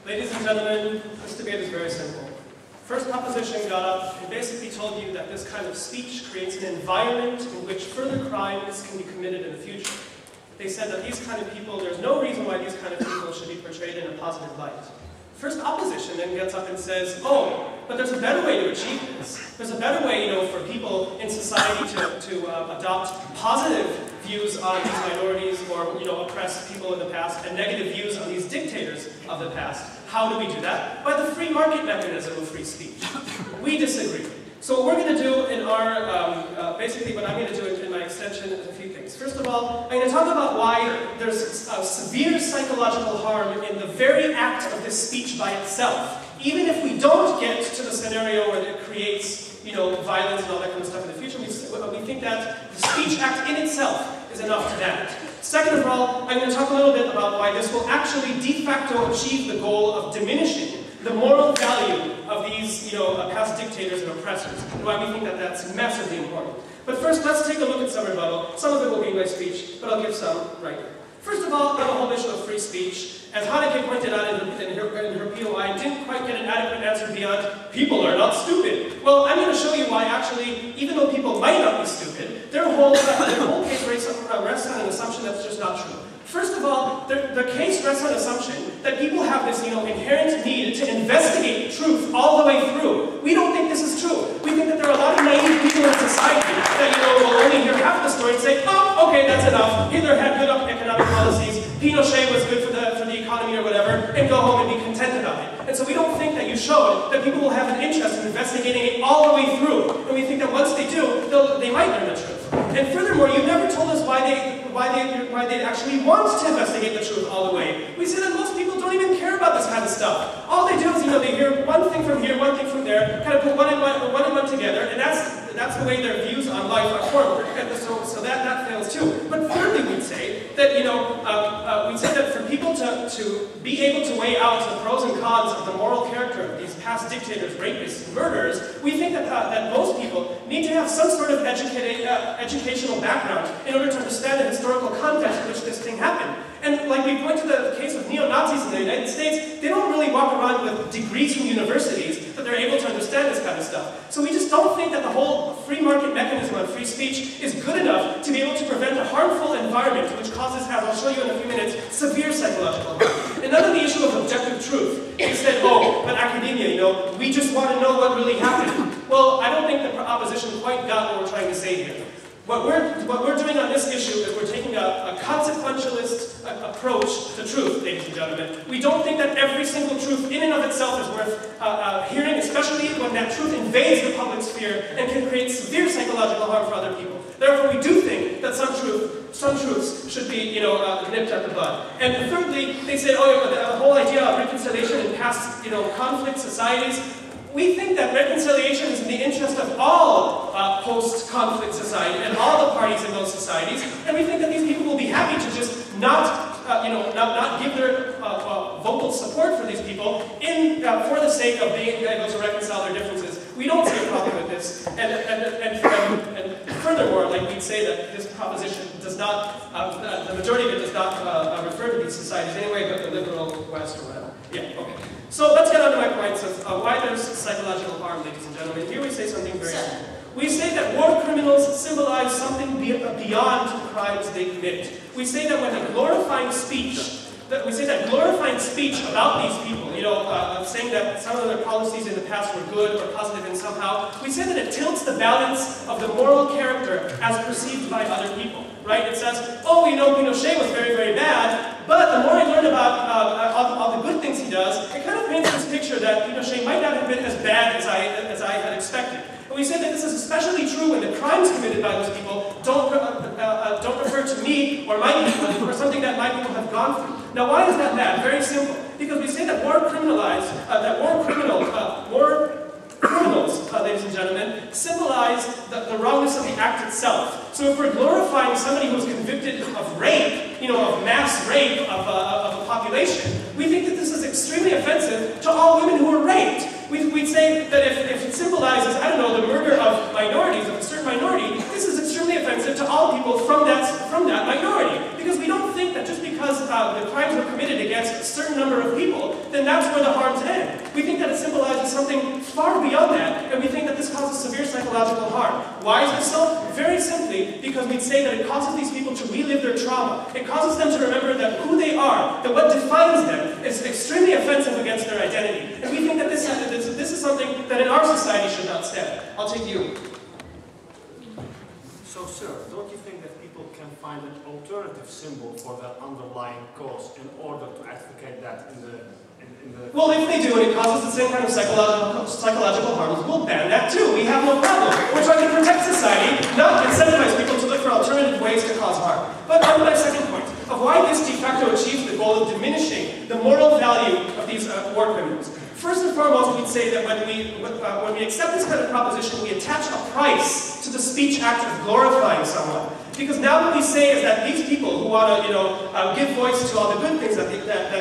Ladies and gentlemen, this debate is very simple. First opposition got up and basically told you that this kind of speech creates an environment in which further crimes can be committed in the future. They said that these kind of people, there's no reason why these kind of people should be portrayed in a positive light. First opposition then gets up and says, oh, but there's a better way to achieve this. There's a better way, for people in society to adopt positive views on these minorities or, oppressed people in the past and negative views on these dictators of the past. How do we do that? By the free market mechanism of free speech. We disagree. So what we're going to do in our, basically what I'm going to do in my extension is a few things. First of all, I'm going to talk about why there's severe psychological harm in the very act of this speech by itself. Even if we don't get to the scenario where it creates, violence and all that kind of stuff in the future, we think that the speech act in itself is enough to damage. Second of all, I'm going to talk a little bit about why this will actually de facto achieve the goal of diminishing the moral value of these, past dictators and oppressors, and why we think that that's massively important. But first, let's take a look at some rebuttal. Some of it will be in my speech, but I'll give some right here. First of all, on the whole issue of free speech, as Hanneke pointed out in her POI, didn't quite get an adequate answer beyond, people are not stupid. Well, I'm going to show you why actually, even though people might not be stupid, their whole case rests on an assumption that's just not true. First of all, the case rests on an assumption that people have this, inherent need to investigate truth all the way through. We don't think this is true. We think that there are a lot of naive people in society that, will only hear half the story and say, oh, okay, that's enough. Hitler had good economic policies. Pinochet was good for the economy or whatever, and go home and be content about it. And so we don't think that you showed that people will have an interest in investigating it all the way through. And we think that once they do, they might learn the truth. And furthermore, you never told us why they actually want to investigate the truth all the way. We say that most people don't even care about this kind of stuff. All they do is, they hear one thing from here, one thing from there, kind of put one and one together, and that's the way their views on life are formed. So that fails too. But thirdly, we'd say that for people to be able to weigh out the pros and cons of the moral character of these past dictators, rapists, and murderers, we think that most people need to have some sort of educational background in order to understand the historical context in which this thing happened. And like we point to the case of neo-Nazis in the United States, they don't really walk around with degrees from universities that they're able to understand this kind of stuff. So we just don't think that the whole free market mechanism of free speech is good enough to be able to prevent a harmful environment which causes, as I'll show you in a few minutes, severe psychological harm. And none of the issue of objective truth. Instead, oh, but academia, we just want to know what really happened. Well, I don't think the opposition quite got what we're trying to say here. What we're doing on this issue is we're taking a consequentialist approach to truth, ladies and gentlemen. We don't think that every single truth in and of itself is worth hearing, especially when that truth invades the public sphere and can create severe psychological harm for other people. Therefore, we do think that some truths should be, nipped at the bud. And thirdly, they say, oh, the whole idea of reconciliation in past, conflict societies. We think that reconciliation is in the interest of all post-conflict society and all the parties in those societies, and we think that these people will be happy to just not give their vocal support for these people for the sake of being able to reconcile their differences. We don't see a problem with this, and furthermore, we'd say that this proposition does not, the majority of it does not refer to these societies anyway, but the liberal West or whatever. Yeah, okay. So let's get on to my points of why there's psychological harm, ladies and gentlemen. Here we say something very simple. We say that war criminals symbolize something beyond the crimes they commit. We say that when glorifying speech about these people, saying that some of their policies in the past were good or positive and somehow, we say that it tilts the balance of the moral character as perceived by other people, right? It says, oh, Pinochet was very, very bad, but the more I learn about all the good things he does, it kind of paints this picture that Pinochet might not have been as bad as I had expected. And we say that this is especially true when the crimes committed by those people don't refer to me or my people or something that my people have gone through. Now, why is that bad? Very simple. Because we say that war criminals, ladies and gentlemen, symbolize the wrongness of the act itself. So if we're glorifying somebody who's convicted of rape, of mass rape of a population, we think that this is extremely offensive to all women who are raped. We'd say that if it symbolizes, I don't know, the murder of minorities, of a certain minority, this is extremely offensive to all people from that minority. Because we don't think that just because the crimes were committed against a certain number of people, then then that's where the harms end. We think that it symbolizes something far beyond that, and we think that this causes severe psychological harm. Why is this so? Very simply because we'd say that it causes these people to relive their trauma. It causes them to remember that who they are, that what defines them is extremely offensive against their identity. And we think that this is something that in our society should not stand. I'll take you. So, sir, don't you think that people can find an alternative symbol for their underlying cause in order to advocate that in the... Well, if they do and it causes the same kind of psychological harms, we'll ban that too. We have no problem. We're trying to protect society, not incentivize people to look for alternative ways to cause harm. But on my second point, of why this de facto achieves the goal of diminishing the moral value of these war criminals. First and foremost, we'd say that when we accept this kind of proposition, we attach a price to the speech act of glorifying someone. Because now what we say is that these people who want to, give voice to all the good things that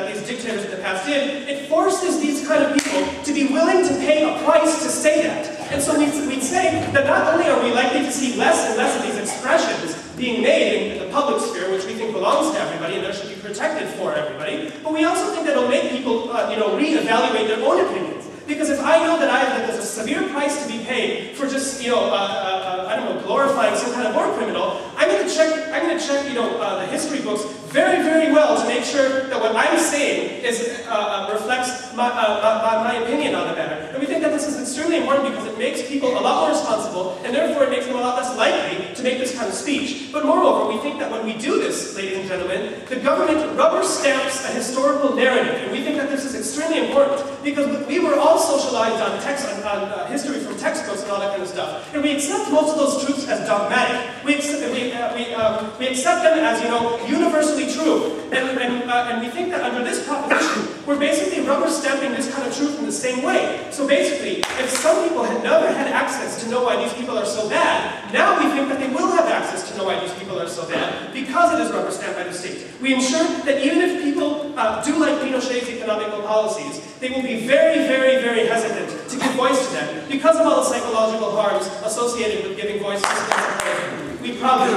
these dictators in the past did, it forces these kind of people to be willing to pay a price to say that. And so we'd say that not only are we likely to see less and less of these expressions being made in the public sphere, which we think belongs to everybody and there should be protected for everybody, but we also think that it'll make people, reevaluate their own opinions. Because if I know that there's a severe price to be paid for just, glorifying some kind of war criminal, I'm going to check, the history books very, very well to make sure that what I'm saying reflects my opinion on the matter. And we think that this is extremely important because it makes people a lot more responsible, and therefore it makes them a lot less likely to make this kind of speech. But moreover, we think that when we do this, ladies and gentlemen, the government rubber stamps a historical narrative, and we think that this is extremely important because we were all socialized on history from textbooks and all that kind of stuff, and we accept most of those truths as dogmatic. We accept them as universally true, and we think that under this proposition, we're basically rubber stamping this kind of truth in the same way. So basically, if some people had never had access to know why these people are so bad, now we think that they will have access to know why these people are so bad because it is rubber stamped by the state. We ensure that even if people do like Pinochet's economical policies, they will be very, very, very hesitant to give voice to them because of all the psychological harms associated with giving voice to this kind of. We probably